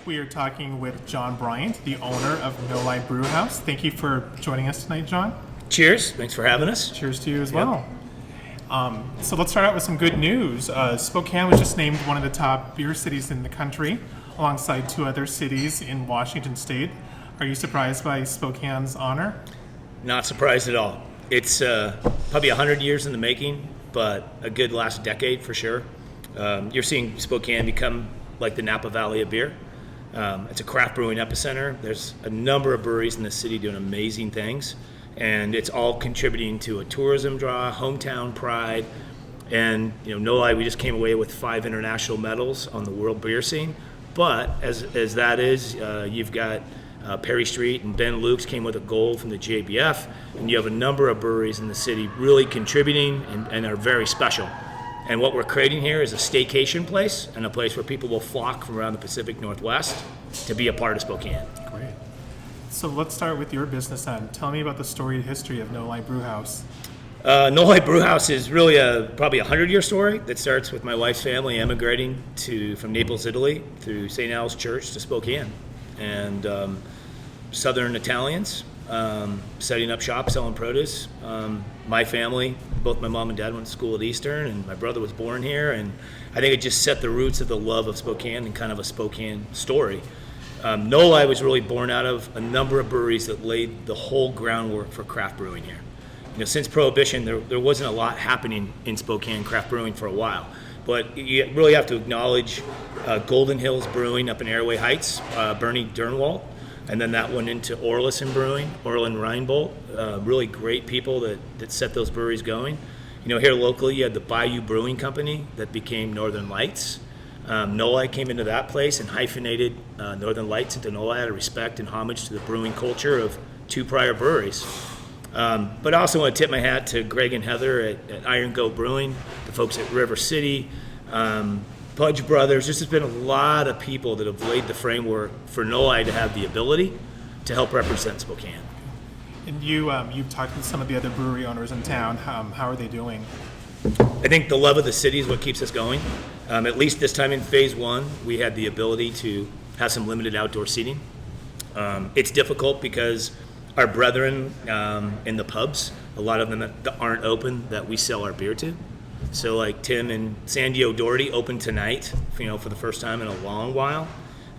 We are talking with John Bryant, the owner of No-Li Brewhouse. Thank you for joining us tonight, John. Cheers. Thanks for having us. Cheers to you as well. So let's start out with some good news. Spokane was just named one of the top beer cities in the country, alongside two other cities in Washington State. Are you surprised by Spokane's honor? Not surprised at all. It's probably 100 years in the making, but a good last decade for sure. You're seeing Spokane become like the Napa Valley of beer. It's a craft brewing epicenter. There's a number of breweries in the city doing amazing things, and it's all contributing to a tourism draw, hometown pride, and No-Li, we just came away with 5 international medals on the world beer scene. But as that is, you've got Perry Street and Ben Luke's came with a gold from the JBF, and you have a number of breweries in the city really contributing and are very special. And what we're creating here is a staycation place and a place where people will flock from around the Pacific Northwest to be a part of Spokane. Great. So let's start with your business then. Tell me about the storied history of No-Li Brewhouse. No-Li Brewhouse is really probably a 100-year story that starts with my wife's family emigrating from Naples, Italy, through St. Al's Church to Spokane. And Southern Italians setting up shop, selling produce. My family, both my mom and dad went to school at Eastern, and my brother was born here, and I think it just set the roots of the love of Spokane and kind of a Spokane story. No-Li was really born out of a number of breweries that laid the whole groundwork for craft brewing here. Since Prohibition, there wasn't a lot happening in Spokane craft brewing for a while, but you really have to acknowledge Golden Hills Brewing up in Airway Heights, Bernie Dernwald, and then that went into Orlison Brewing, Orlin Reinbold, really great people that set those breweries going. Here locally, you had the Bayou Brewing Company that became Northern Lights. No-Li came into that place and hyphenated Northern Lights into No-Li out of respect and homage to the brewing culture of 2 prior breweries. But I also want to tip my hat to Greg and Heather at Iron Goat Brewing, the folks at River City, Pudge Brothers. There's just been a lot of people that have laid the framework for No-Li to have the ability to help represent Spokane. And you've talked to some of the other brewery owners in town. How are they doing? I think the love of the city is what keeps us going. At least this time in phase 1, we had the ability to have some limited outdoor seating. It's difficult because our brethren in the pubs, a lot of them that aren't open, that we sell our beer to. So like Tim and Sandy O'Doherty open tonight, for the first time in a long while.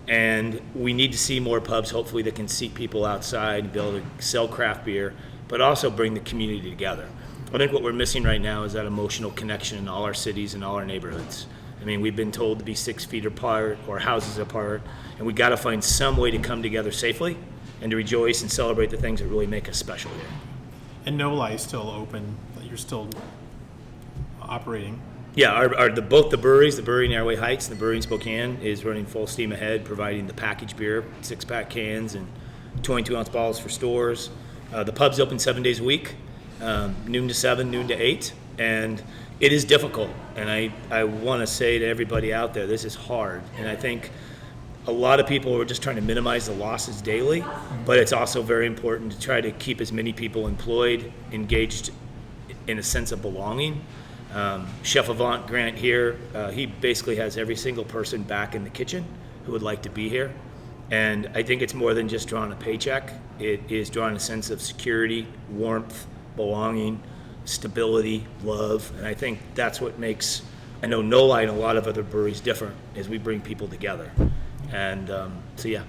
And we need to see more pubs, hopefully, that can seat people outside and be able to sell craft beer, but also bring the community together. I think what we're missing right now is that emotional connection in all our cities and all our neighborhoods. We've been told to be 6 feet apart or houses apart, and we got to find some way to come together safely and to rejoice and celebrate the things that really make us special here. And No-Li is still open. You're still operating. Yeah, both the breweries, the brewery in Airway Heights and the brewery in Spokane, is running full steam ahead, providing the packaged beer, 6-pack cans and 22-ounce bottles for stores. The pub's open 7 days a week, noon to 7, noon to 8, and it is difficult. And I want to say to everybody out there, this is hard. And I think a lot of people are just trying to minimize the losses daily, but it's also very important to try to keep as many people employed, engaged in a sense of belonging. Chef Avant Grant here, he basically has every single person back in the kitchen who would like to be here. And I think it's more than just drawing a paycheck. It is drawing a sense of security, warmth, belonging, stability, love. And I think that's what makes, I know No-Li and a lot of other breweries different, is we bring people together. And so, yeah.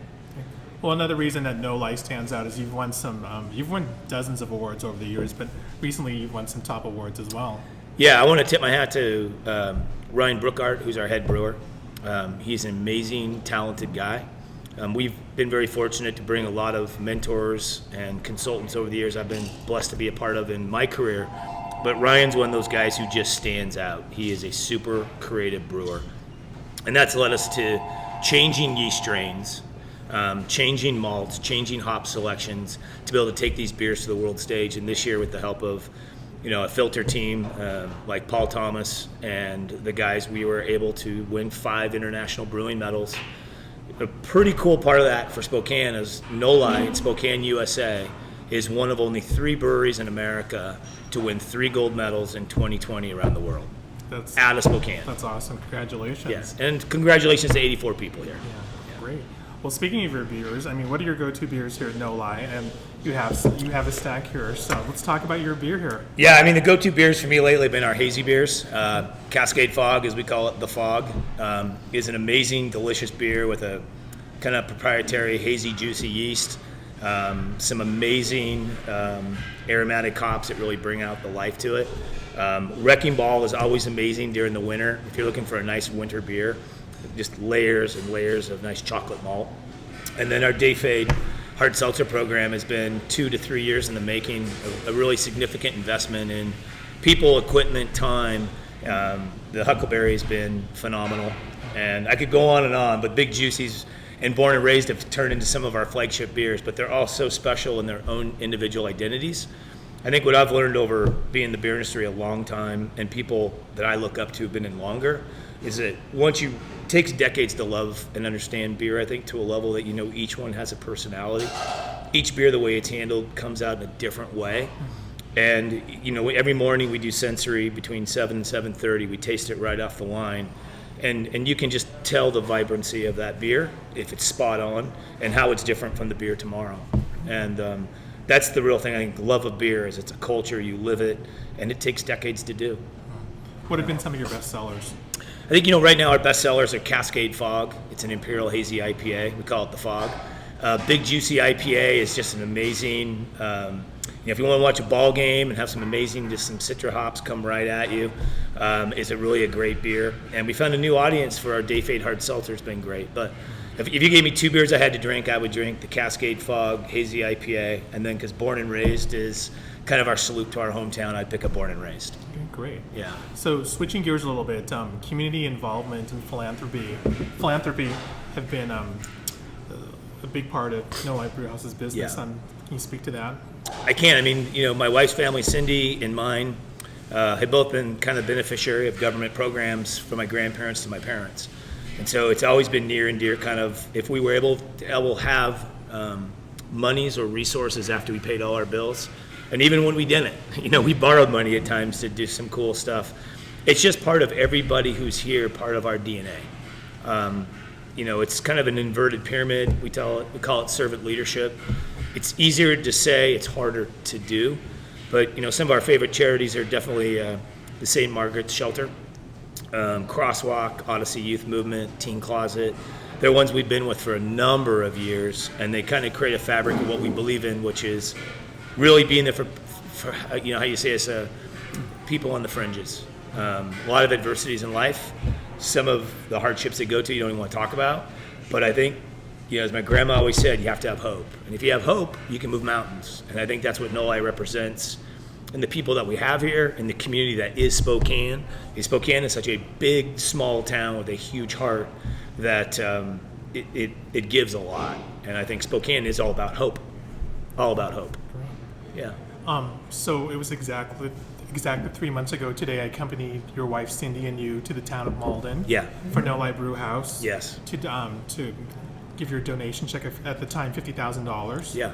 Well, another reason that No-Li stands out is you've won dozens of awards over the years, but recently you've won some top awards as well. Yeah, I want to tip my hat to Ryan Brookart, who's our head brewer. He's an amazing, talented guy. We've been very fortunate to bring a lot of mentors and consultants over the years I've been blessed to be a part of in my career. But Ryan's one of those guys who just stands out. He is a super creative brewer. And that's led us to changing yeast strains, changing malts, changing hop selections to be able to take these beers to the world stage. And this year, with the help of a filter team like Paul Thomas and the guys, we were able to win 5 international brewing medals. A pretty cool part of that for Spokane is No-Li in Spokane, USA, is one of only 3 breweries in America to win 3 gold medals in 2020 around the world. That's out of Spokane. That's awesome. Congratulations. Yes, and congratulations to 84 people here. Yeah, great. Well, speaking of your beers, I mean, what are your go-to beers here at No-Li? And you have a stack here, so let's talk about your beer here. Yeah, I mean, the go-to beers for me lately have been our hazy beers. Cascade Fog, as we call it, the Fog, is an amazing, delicious beer with a kind of proprietary hazy, juicy yeast. Some amazing aromatic hops that really bring out the life to it. Wrecking Ball is always amazing during the winter. If you're looking for a nice winter beer, just layers and layers of nice chocolate malt. And then our Day Fade hard seltzer program has been 2 to 3 years in the making, a really significant investment in people, equipment, time. The Huckleberry has been phenomenal. And I could go on, but Big Juicy's and Born and Raised have turned into some of our flagship beers, but they're all so special in their own individual identities. I think what I've learned over being in the beer industry a long time, and people that I look up to have been in longer, is that it takes decades to love and understand beer, I think, to a level that each one has a personality. Each beer, the way it's handled, comes out in a different way. And every morning we do sensory between 7 and 7:30. We taste it right off the line. And you can just tell the vibrancy of that beer, if it's spot on, and how it's different from the beer tomorrow. And that's the real thing. I think the love of beer is it's a culture, you live it, and it takes decades to do. What have been some of your best sellers? I think, right now our best sellers are Cascade Fog. It's an Imperial Hazy IPA. We call it the Fog. Big Juicy IPA is just an amazing, if you want to watch a ball game and have some amazing, just some Citra hops come right at you, is really a great beer. And we found a new audience for our Day Fade hard seltzer. It's been great. But if you gave me 2 beers I had to drink, I would drink the Cascade Fog Hazy IPA. And then because Born and Raised is kind of our salute to our hometown, I'd pick up Born and Raised. Okay, great. Yeah. So switching gears a little bit, community involvement and philanthropy have been a big part of No-Li Brewhouse's business. Yeah. Can you speak to that? I can. I mean, my wife's family, Cindy, and mine, have both been kind of beneficiary of government programs from my grandparents to my parents. And so it's always been near and dear, kind of, if we were able to have monies or resources after we paid all our bills. And even when we didn't, we borrowed money at times to do some cool stuff. It's just part of everybody who's here, part of our DNA. It's kind of an inverted pyramid. We call it servant leadership. It's easier to say, it's harder to do. But, some of our favorite charities are definitely the St. Margaret's Shelter, Crosswalk, Odyssey Youth Movement, Teen Closet. They're ones we've been with for a number of years, and they kind of create a fabric of what we believe in, which is really being there for how you say it's people on the fringes. A lot of adversities in life. Some of the hardships they go to you don't even want to talk about. But I think, as my grandma always said, you have to have hope. And if you have hope, you can move mountains. And I think that's what No-Li represents. And the people that we have here and the community that is Spokane. Spokane is such a big, small town with a huge heart that it gives a lot. And I think Spokane is all about hope. All about hope. Yeah. So it was exactly 3 months ago today, I accompanied your wife Cindy and you to the town of Malden. Yeah. For No-Li Brewhouse. Yes. To give your donation check of, at the time, $50,000. Yeah.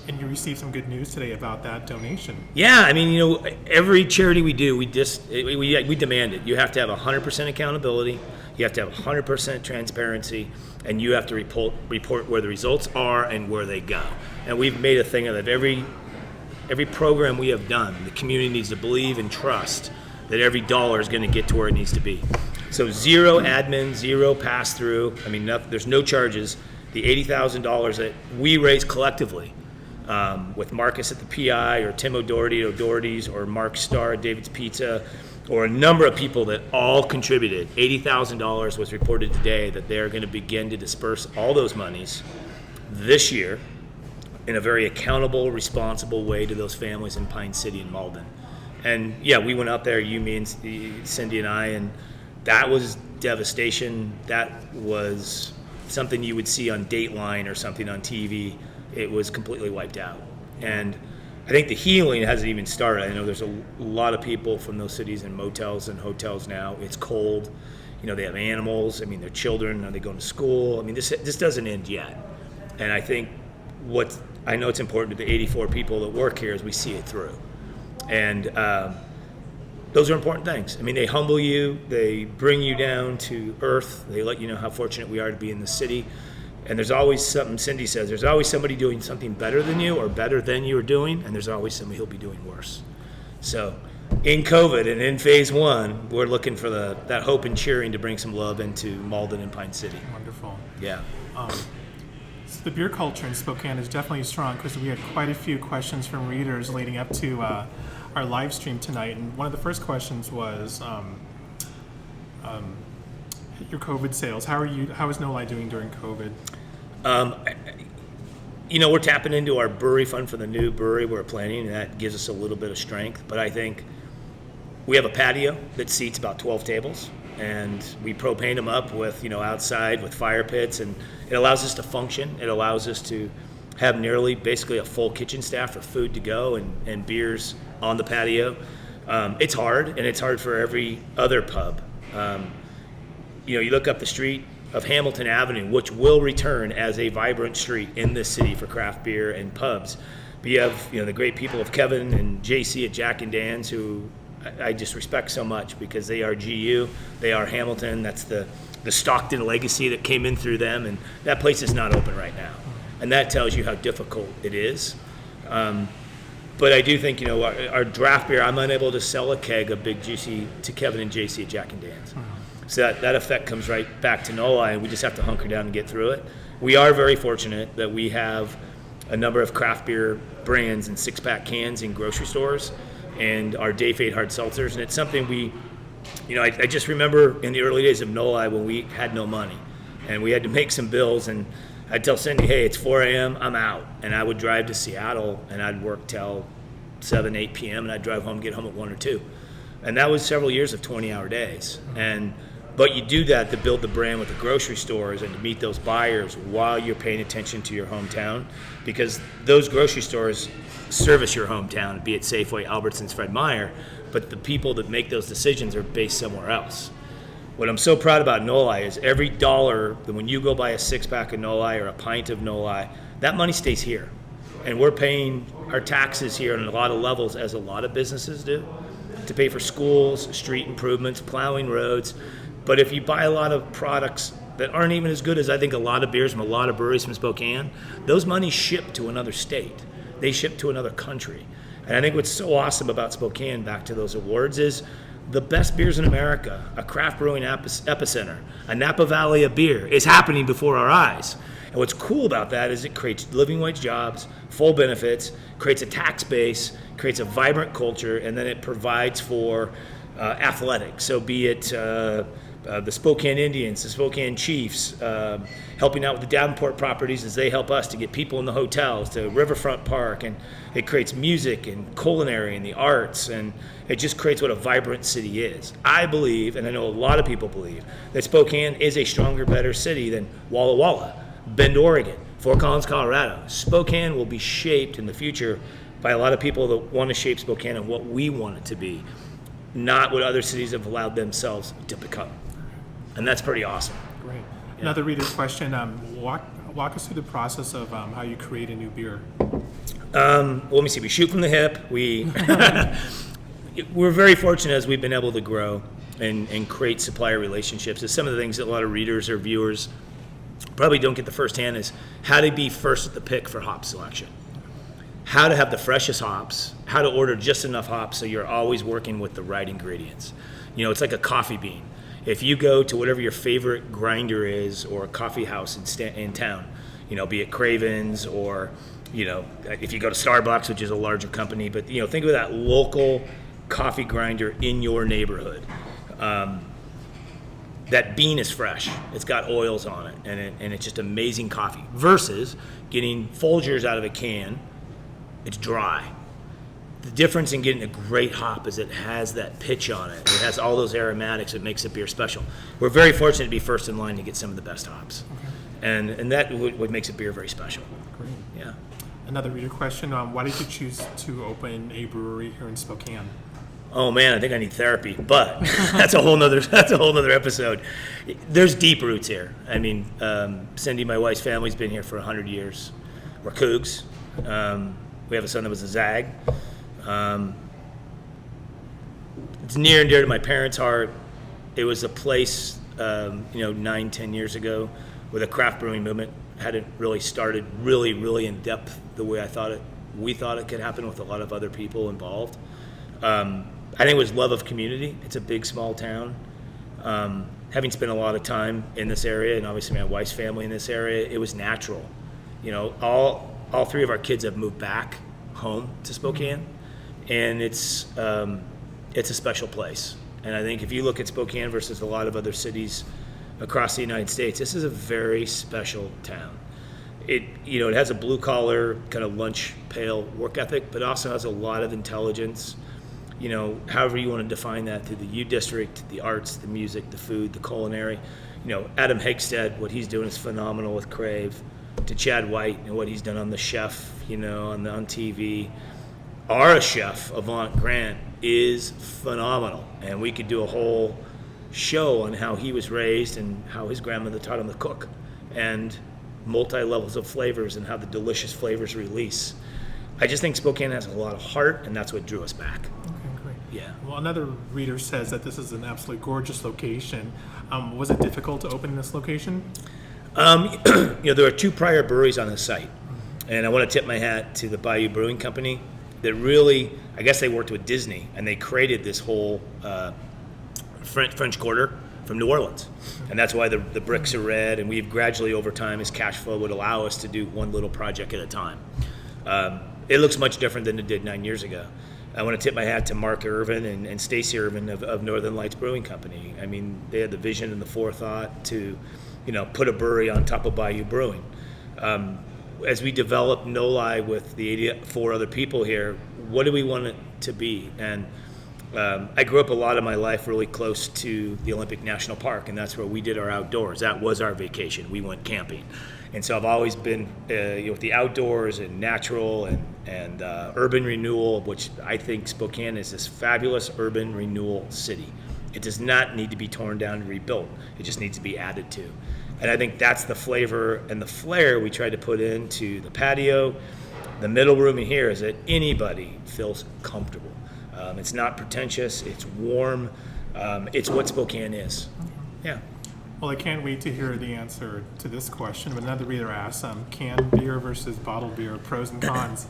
And you received some good news today about that donation. Yeah, I mean, every charity we do, we demand it. You have to have 100% accountability. You have to have 100% transparency, and you have to report where the results are and where they go. And we've made a thing of it. Every program we have done, the community needs to believe and trust that every dollar is going to get to where it needs to be. So 0 admin, 0 pass-through. I mean, there's no charges. The $80,000 that we raise collectively, with Marcus at the PI, or Tim O'Doherty at O'Doherty's, or Mark Starr at David's Pizza, or a number of people that all contributed. $80,000 was reported today that they're going to begin to disperse all those monies this year in a very accountable, responsible way to those families in Pine City and Malden. And yeah, we went out there, you, me, and Cindy and I, and that was devastation. That was something you would see on Dateline or something on TV. It was completely wiped out. And I think the healing hasn't even started. I know there's a lot of people from those cities in motels and hotels now. It's cold. They have animals. I mean, their children, are they going to school? I mean, this doesn't end yet. And I think I know it's important to the 84 people that work here is we see it through. And those are important things. I mean, they humble you. They bring you down to earth. They let you know how fortunate we are to be in the city. And there's always something, Cindy says, there's always somebody doing something better than you or better than you are doing, and there's always somebody who'll be doing worse. So in COVID and in phase one, we're looking for that hope and cheering to bring some love into Malden and Pine City. Wonderful. Yeah. So the beer culture in Spokane is definitely strong, because we had quite a few questions from readers leading up to our live stream tonight. And one of the first questions was your COVID sales. How is No-Li doing during COVID? We're tapping into our brewery fund for the new brewery we're planning, and that gives us a little bit of strength. But I think we have a patio that seats about 12 tables, and we propane them up with, outside with fire pits, and it allows us to function. It allows us to have nearly basically a full kitchen staff for food to go and beers on the patio. It's hard, and it's hard for every other pub. You look up the street of Hamilton Avenue, which will return as a vibrant street in this city for craft beer and pubs. But you have, the great people of Kevin and JC at Jack and Dan's, who I just respect so much, because they are GU, they are Hamilton. That's the Stockton legacy that came in through them, and that place is not open right now. And that tells you how difficult it is. But I do think, our draft beer, I'm unable to sell a keg of Big Juicy to Kevin and JC at Jack and Dan's. So that effect comes right back to No-Li, and we just have to hunker down and get through it. We are very fortunate that we have a number of craft beer brands and six-pack cans in grocery stores, and our Day Fade hard seltzers. And it's something I just remember in the early days of No-Li when we had no money and we had to make some bills, and I'd tell Cindy, hey, it's 4 a.m., I'm out. And I would drive to Seattle, and I'd work till 7, 8 p.m., and I'd drive home, get home at 1 or 2. And that was several years of 20-hour days. But you do that to build the brand with the grocery stores and to meet those buyers while you're paying attention to your hometown, because those grocery stores service your hometown, be it Safeway, Albertsons, Fred Meyer, but the people that make those decisions are based somewhere else. What I'm so proud about No-Li is every dollar that when you go buy a six-pack of No-Li or a pint of No-Li, that money stays here. And we're paying our taxes here on a lot of levels, as a lot of businesses do, to pay for schools, street improvements, plowing roads. But if you buy a lot of products that aren't even as good as I think a lot of beers from a lot of breweries from Spokane, those monies ship to another state. They ship to another country. And I think what's so awesome about Spokane, back to those awards, is the best beers in America, a craft brewing epicenter, a Napa Valley of beer, is happening before our eyes. And what's cool about that is it creates living wage jobs, full benefits, creates a tax base, creates a vibrant culture, and then it provides for athletics. So be it the Spokane Indians, the Spokane Chiefs, helping out with the Davenport properties as they help us to get people in the hotels, to Riverfront Park, and it creates music and culinary and the arts, and it just creates what a vibrant city is. I believe, and I know a lot of people believe, that Spokane is a stronger, better city than Walla Walla, Bend, Oregon, Fort Collins, Colorado. Spokane will be shaped in the future by a lot of people that want to shape Spokane and what we want it to be, not what other cities have allowed themselves to become. And that's pretty awesome. Great. Yeah. Another reader question, walk us through the process of how you create a new beer. Let me see, we shoot from the hip. We're very fortunate as we've been able to grow and create supplier relationships. It's some of the things that a lot of readers or viewers probably don't get the firsthand, is how to be first at the pick for hop selection. How to have the freshest hops, how to order just enough hops so you're always working with the right ingredients. It's like a coffee bean. If you go to whatever your favorite grinder is, or a coffee house in town, be it Craven's, or, if you go to Starbucks, which is a larger company, but, think of that local coffee grinder in your neighborhood. That bean is fresh. It's got oils on it, and it's just amazing coffee. Versus getting Folgers out of a can, it's dry. The difference in getting a great hop is it has that pitch on it. It has all those aromatics that makes a beer special. We're very fortunate to be first in line to get some of the best hops. Okay. And that what makes a beer very special. Great. Yeah. Another reader question, why did you choose to open a brewery here in Spokane? Oh man, I think I need therapy, but that's a whole nother episode. There's deep roots here. I mean, Cindy, my wife's family's been here for 100 years. We're Cougs. We have a son that was a Zag. It's near and dear to my parents' heart. It was a place, 9-10 years ago where the craft brewing movement hadn't really started really in depth the way we thought it could happen with a lot of other people involved. I think it was love of community. It's a big, small town. Having spent a lot of time in this area, and obviously my wife's family in this area, it was natural. You know, all three of our kids have moved back home to Spokane, and it's a special place. And I think if you look at Spokane versus a lot of other cities across the United States, this is a very special town. It has a blue collar kind of lunch pail work ethic, but also has a lot of intelligence. You know, however you want to define that, through the U District, the arts, the music, the food, the culinary. You know, Adam Hegstead, what he's doing is phenomenal with Crave. To Chad White and what he's done on The Chef, you know, on TV. Our chef, Avant Grant, is phenomenal. And we could do a whole show on how he was raised and how his grandmother taught him to cook. And multi-levels of flavors and how the delicious flavors release. I just think Spokane has a lot of heart, and that's what drew us back. Okay, great. Yeah. Well, another reader says that this is an absolutely gorgeous location. Was it difficult to open this location? There are two prior breweries on the site, and I want to tip my hat to the Bayou Brewing Company that really, I guess they worked with Disney, and they created this whole French Quarter from New Orleans. And that's why the bricks are red, and we've gradually over time, as cash flow would allow us to do one little project at a time. It looks much different than it did 9 years ago. I want to tip my hat to Mark Irvin and Stacy Irvin of Northern Lights Brewing Company. I mean, they had the vision and the forethought to, put a brewery on top of Bayou Brewing. As we developed No-Li with the 84 other people here, what do we want it to be? And I grew up a lot of my life really close to the Olympic National Park, and that's where we did our outdoors. That was our vacation. We went camping. And so I've always been with the outdoors and natural and urban renewal, which I think Spokane is this fabulous urban renewal city. It does not need to be torn down and rebuilt. It just needs to be added to. And I think that's the flavor and the flair we tried to put into the patio. The middle room in here is that anybody feels comfortable. It's not pretentious. It's warm. It's what Spokane is. Yeah. Well, I can't wait to hear the answer to this question. But another reader asks, canned beer versus bottled beer, pros and cons.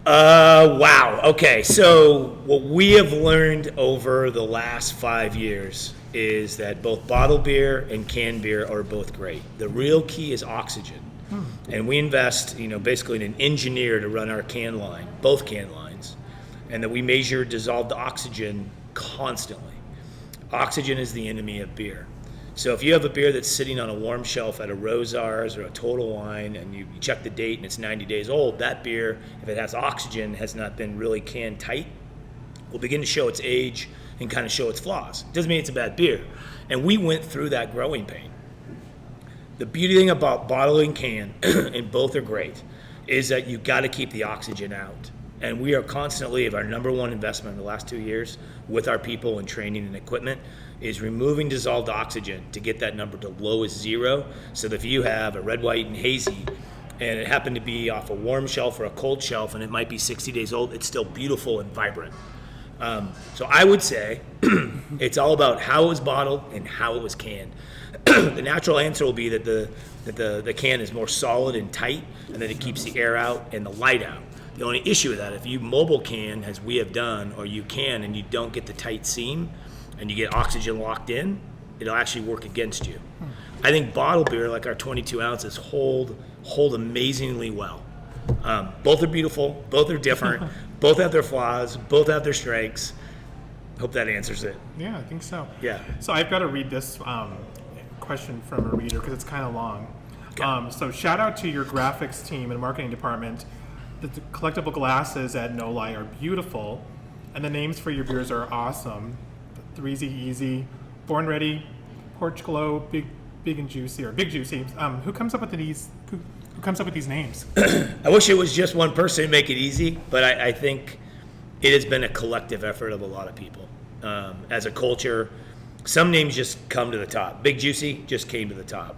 Wow. Okay. So what we have learned over the last 5 years is that both bottled beer and canned beer are both great. The real key is oxygen. And we invest, basically in an engineer to run our can line, both can lines, and that we measure dissolved oxygen constantly. Oxygen is the enemy of beer. So if you have a beer that's sitting on a warm shelf at a Rosars or a Total Wine, and you check the date and it's 90 days old, that beer, if it has oxygen, has not been really can tight, will begin to show its age and kind of show its flaws. Doesn't mean it's a bad beer. And we went through that growing pain. The beauty thing about bottle and can, and both are great, is that you got to keep the oxygen out. And we are constantly, of our number one investment in the last 2 years with our people and training and equipment, is removing dissolved oxygen to get that number to low as zero. So that if you have a red, white, and hazy, and it happened to be off a warm shelf or a cold shelf, and it might be 60 days old, it's still beautiful and vibrant. So I would say it's all about how it was bottled and how it was canned. The natural answer will be that the can is more solid and tight, and that it keeps the air out and the light out. The only issue with that, if you mobile can, as we have done, or you can, and you don't get the tight seam, and you get oxygen locked in, it'll actually work against you. I think bottled beer, like our 22 ounces, hold amazingly well. Both are beautiful, both are different, both have their flaws, both have their strengths. Hope that answers it. Yeah, I think so. Yeah. So I've got to read this question from a reader because it's kind of long. Okay. So shout out to your graphics team and marketing department. The collectible glasses at No-Li are beautiful, and the names for your beers are awesome. 3Z Easy, Born Ready, Porch Glow, Big and Juicy, or Big Juicy. Who comes up with these? Who comes up with these names? I wish it was just one person to make it easy, but I think it has been a collective effort of a lot of people. As a culture, some names just come to the top. Big Juicy just came to the top.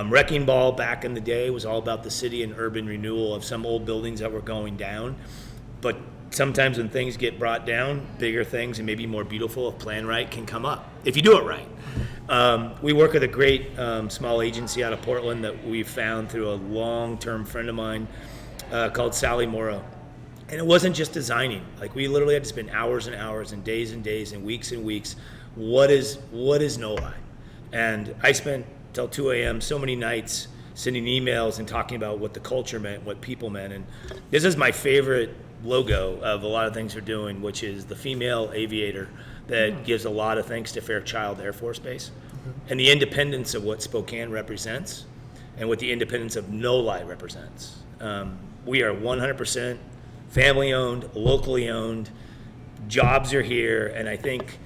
Wrecking Ball back in the day was all about the city and urban renewal of some old buildings that were going down. But sometimes when things get brought down, bigger things and maybe more beautiful, if planned right, can come up, if you do it right. We work with a great small agency out of Portland that we found through a long-term friend of mine called Sally Morrow. And it wasn't just designing. Like, we literally had to spend hours and hours and days and weeks and weeks. What is No-Li? And I spent till 2 a.m. so many nights sending emails and talking about what the culture meant, what people meant. And this is my favorite logo of a lot of things we're doing, which is the female aviator that gives a lot of thanks to Fairchild Air Force Base. And the independence of what Spokane represents and what the independence of No-Li represents. We are 100% family owned, locally owned, jobs are here, and I think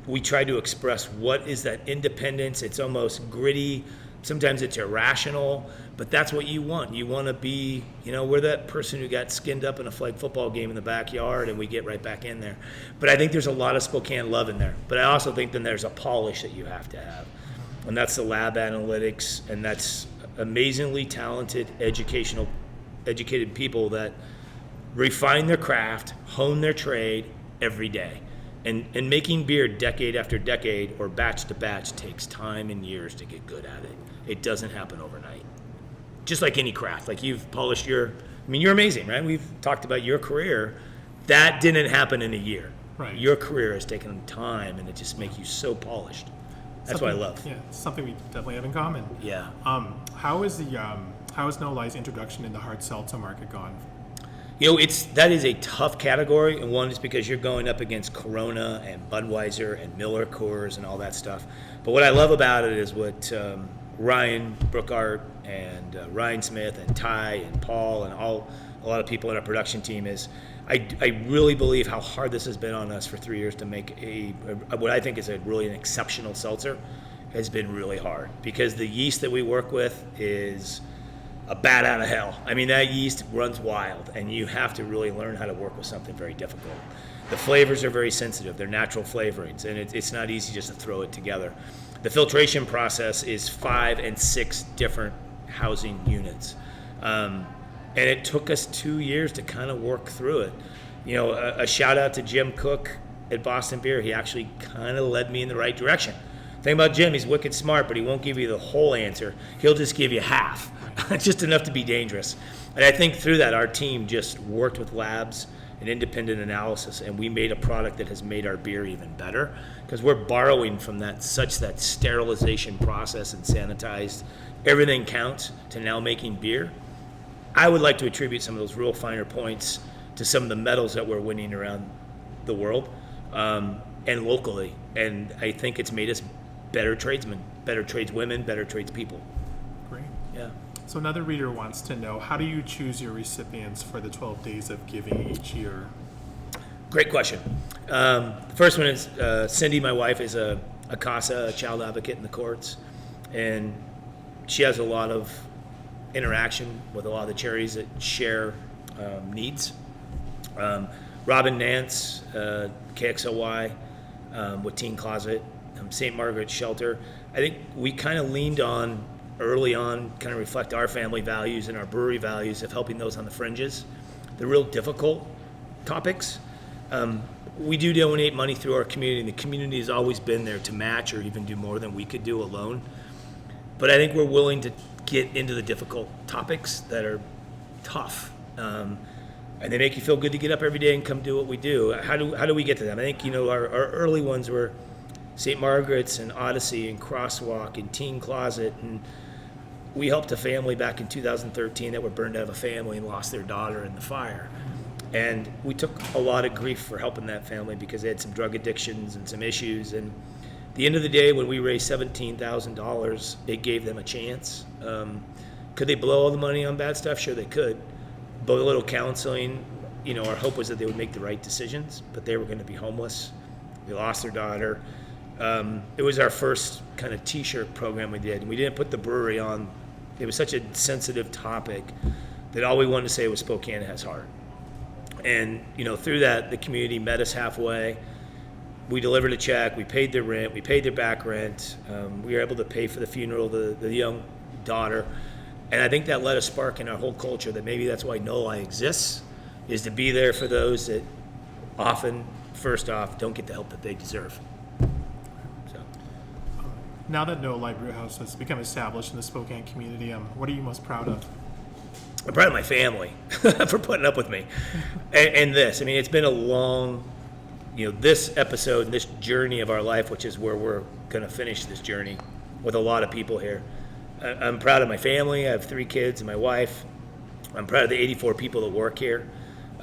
we try to express what is that independence. It's almost gritty, sometimes it's irrational, but that's what you want. You want to be, we're that person who got skinned up in a flag football game in the backyard and we get right back in there. But I think there's a lot of Spokane love in there. But I also think then there's a polish that you have to have. And that's the lab analytics, and that's amazingly talented, educated people that refine their craft, hone their trade every day. And making beer decade after decade or batch to batch takes time and years to get good at it. It doesn't happen overnight. Just like any craft, like you've polished you're amazing, right? We've talked about your career. That didn't happen in a year. Right. Your career has taken time, and it just makes you so polished. That's what I love. Yeah, something we definitely have in common. Yeah. How is No-Li's introduction in the hard seltzer market gone? That is a tough category, and one is because you're going up against Corona and Budweiser and Miller Coors and all that stuff. But what I love about it is what Ryan Brookart and Ryan Smith and Ty and Paul and a lot of people in our production team is. I really believe how hard this has been on us for 3 years to make what I think is really an exceptional seltzer has been really hard, because the yeast that we work with is a bat out of hell. I mean, that yeast runs wild, and you have to really learn how to work with something very difficult. The flavors are very sensitive. They're natural flavorings, and it's not easy just to throw it together. The filtration process is 5 and 6 different housing units. And it took us 2 years to kind of work through it. A shout out to Jim Cook at Boston Beer. He actually kind of led me in the right direction. The thing about Jim, he's wicked smart, but he won't give you the whole answer. He'll just give you half, just enough to be dangerous. And I think through that, our team just worked with labs and independent analysis, and we made a product that has made our beer even better, because we're borrowing from that sterilization process and sanitized, everything counts, to now making beer. I would like to attribute some of those real finer points to some of the medals that we're winning around the world and locally. And I think it's made us better tradesmen, better tradeswomen, better tradespeople. Great. Yeah. So another reader wants to know, how do you choose your recipients for the 12 days of giving each year? Great question. The first one is Cindy, my wife, is a CASA, a child advocate in the courts. And she has a lot of interaction with a lot of the charities that share needs. Robin Nance, KXLY, with Teen Closet, St. Margaret's Shelter. I think we kind of leaned on early on, kind of reflect our family values and our brewery values of helping those on the fringes, the real difficult topics. We do donate money through our community, and the community has always been there to match or even do more than we could do alone. But I think we're willing to get into the difficult topics that are tough, and they make you feel good to get up every day and come do what we do. How do we get to them? I think our early ones were St. Margaret's and Odyssey and Crosswalk and Teen Closet, and we helped a family back in 2013 that were burned out of a family and lost their daughter in the fire. And we took a lot of grief for helping that family because they had some drug addictions and some issues. And at the end of the day, when we raised $17,000, it gave them a chance. Could they blow all the money on bad stuff? Sure, they could. But a little counseling, our hope was that they would make the right decisions, but they were going to be homeless. They lost their daughter. It was our first kind of T-shirt program we did. And we didn't put the brewery on. It was such a sensitive topic that all we wanted to say was Spokane has heart. And, through that, the community met us halfway. We delivered a check. We paid their rent. We paid their back rent. We were able to pay for the funeral of the young daughter. And I think that let a spark in our whole culture that maybe that's why No-Li exists, is to be there for those that often, first off, don't get the help that they deserve. So. Now that No-Li Brewhouse has become established in the Spokane community, what are you most proud of? I'm proud of my family for putting up with me. And this, I mean, it's been a long, this episode and this journey of our life, which is where we're going to finish this journey with a lot of people here. I'm proud of my family. I have 3 kids and my wife. I'm proud of the 84 people that work here.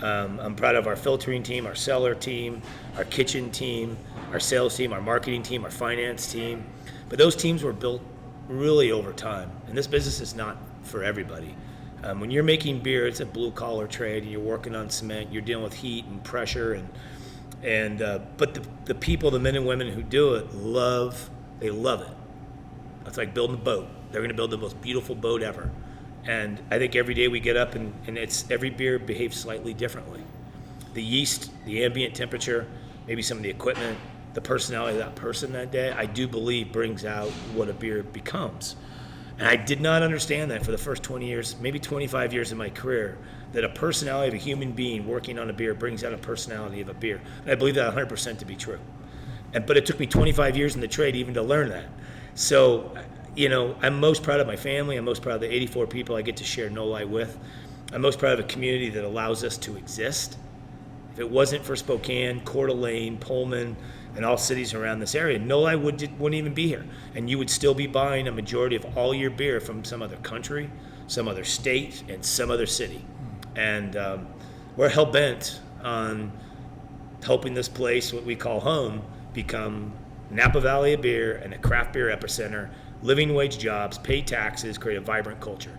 I'm proud of our filtering team, our cellar team, our kitchen team, our sales team, our marketing team, our finance team. But those teams were built really over time. And this business is not for everybody. When you're making beer, it's a blue-collar trade, and you're working on cement. You're dealing with heat and pressure, but the people, the men and women who do it, they love it. It's like building a boat. They're going to build the most beautiful boat ever. And I think every day we get up, and every beer behaves slightly differently. The yeast, the ambient temperature, maybe some of the equipment, the personality of that person that day, I do believe brings out what a beer becomes. And I did not understand that for the first 20 years, maybe 25 years of my career, that a personality of a human being working on a beer brings out a personality of a beer. And I believe that 100% to be true. But it took me 25 years in the trade even to learn that. So, I'm most proud of my family. I'm most proud of the 84 people I get to share No-Li with. I'm most proud of a community that allows us to exist. If it wasn't for Spokane, Coeur d'Alene, Pullman, and all cities around this area, No-Li wouldn't even be here. And you would still be buying a majority of all your beer from some other country, some other state, and some other city. And we're hell-bent on helping this place, what we call home, become Napa Valley of beer and a craft beer epicenter, living wage jobs, pay taxes, create a vibrant culture.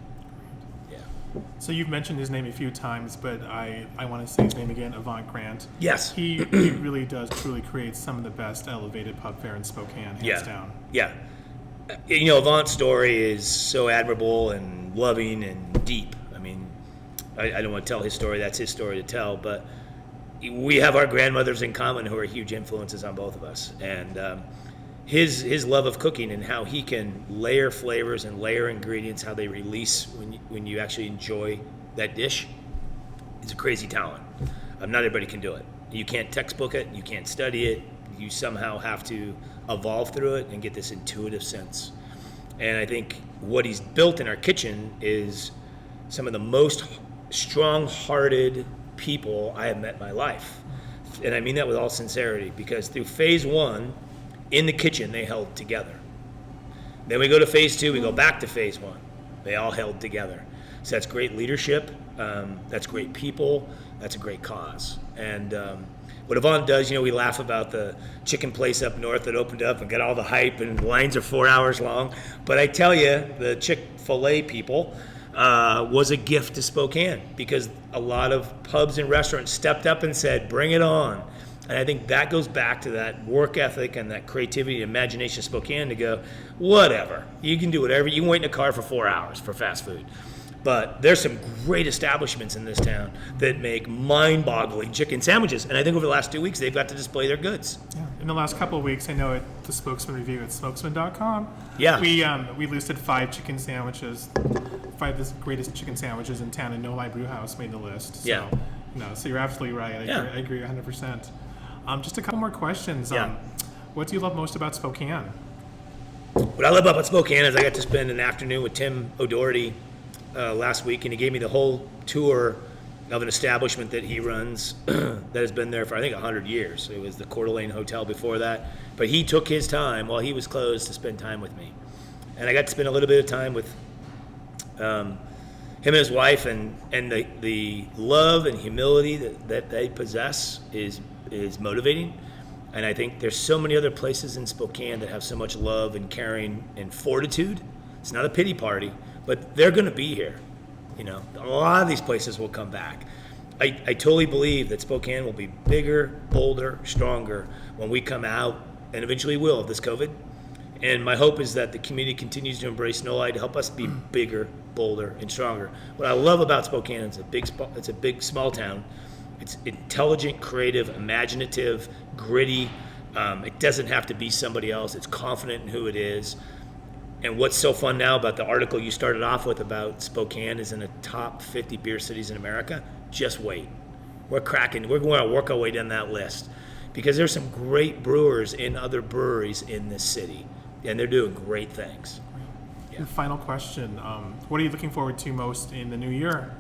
So you've mentioned his name a few times, but I want to say his name again, Avant Grant. Yes. He really does truly create some of the best elevated pub fare in Spokane, hands down. Yeah. Avant's story is so admirable and loving and deep. I mean, I don't want to tell his story. That's his story to tell. But we have our grandmothers in common who are huge influences on both of us. And his love of cooking and how he can layer flavors and layer ingredients, how they release when you actually enjoy that dish, is a crazy talent. Not everybody can do it. You can't textbook it. You can't study it. You somehow have to evolve through it and get this intuitive sense. And I think what he's built in our kitchen is some of the most strong-hearted people I have met in my life. And I mean that with all sincerity, because through phase 1, in the kitchen, they held together. Then we go to phase 2, we go back to phase 1. They all held together. So that's great leadership, that's great people, that's a great cause. And what Avant does, we laugh about the chicken place up north that opened up and got all the hype and the lines are 4 hours long. But I tell you, the Chick-fil-A people was a gift to Spokane, because a lot of pubs and restaurants stepped up and said, bring it on. And I think that goes back to that work ethic and that creativity and imagination of Spokane to go, whatever. You can do whatever. You can wait in a car for 4 hours for fast food. But there's some great establishments in this town that make mind-boggling chicken sandwiches. And I think over the last 2 weeks, they've got to display their goods. Yeah. In the last couple of weeks, I know at the Spokesman-Review at spokesman.com, we listed 5 chicken sandwiches, 5 of the greatest chicken sandwiches in town, and No-Li Brewhouse made the list. So, so you're absolutely right. I agree 100%. Just a couple more questions. What do you love most about Spokane? What I love about Spokane is I got to spend an afternoon with Tim O'Doherty last week, and he gave me the whole tour of an establishment that he runs that has been there for, I think, 100 years. It was the Coeur d'Alene Hotel before that. But he took his time while he was closed to spend time with me. And I got to spend a little bit of time with him and his wife, and the love and humility that they possess is motivating. And I think there's so many other places in Spokane that have so much love and caring and fortitude. It's not a pity party, but they're going to be here. A lot of these places will come back. I totally believe that Spokane will be bigger, bolder, stronger when we come out, and eventually will, of this COVID. And my hope is that the community continues to embrace No-Li to help us be bigger, bolder, and stronger. What I love about Spokane is it's a big, small town. It's intelligent, creative, imaginative, gritty. It doesn't have to be somebody else. It's confident in who it is. And what's so fun now about the article you started off with about Spokane is in the top 50 beer cities in America, just wait. We're cracking. We're going to work our way down that list, because there's some great brewers in other breweries in this city. and they're doing great things. And final question, what are you looking forward to most in the new year?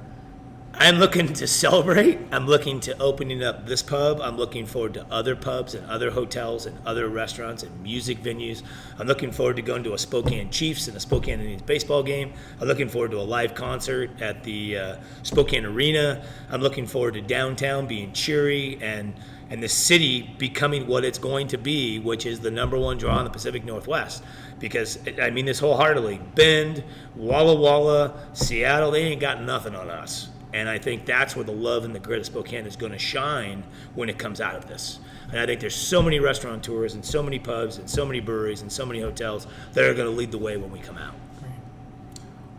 I'm looking to celebrate. I'm looking to opening up this pub. I'm looking forward to other pubs and other hotels and other restaurants and music venues. I'm looking forward to going to a Spokane Chiefs and a Spokane Indians baseball game. I'm looking forward to a live concert at the Spokane Arena. I'm looking forward to downtown being cheery and the city becoming what it's going to be, which is the number one draw in the Pacific Northwest. Because, I mean this wholeheartedly, Bend, Walla Walla, Seattle, they ain't got nothing on us. And I think that's where the love and the grit of Spokane is going to shine when it comes out of this. And I think there's so many restaurateurs and so many pubs and so many breweries and so many hotels that are going to lead the way when we come out. Great.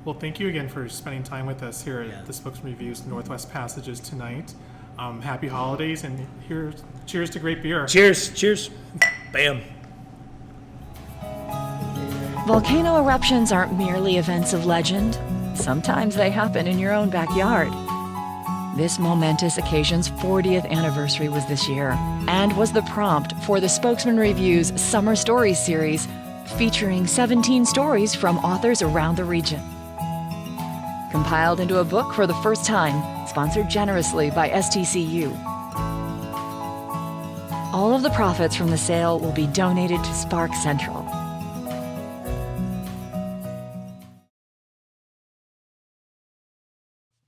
Well, thank you again for spending time with us here at the Spokesman-Review's Northwest Passages tonight. Happy holidays, and cheers to great beer. Cheers. Cheers. Bam. Volcano eruptions aren't merely events of legend. Sometimes they happen in your own backyard. This momentous occasion's 40th anniversary was this year and was the prompt for the Spokesman-Review's Summer Stories series, featuring 17 stories from authors around the region. Compiled into a book for the first time, sponsored generously by STCU. All of the profits from the sale will be donated to Spark Central.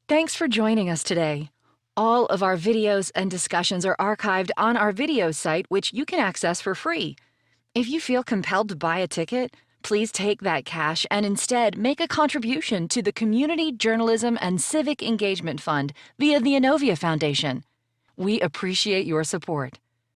Thanks for joining us today. All of our videos and discussions are archived on our videos site, which you can access for free. If you feel compelled to buy a ticket, please take that cash and instead make a contribution to the Community Journalism and Civic Engagement Fund via the Inovia Foundation. We appreciate your support.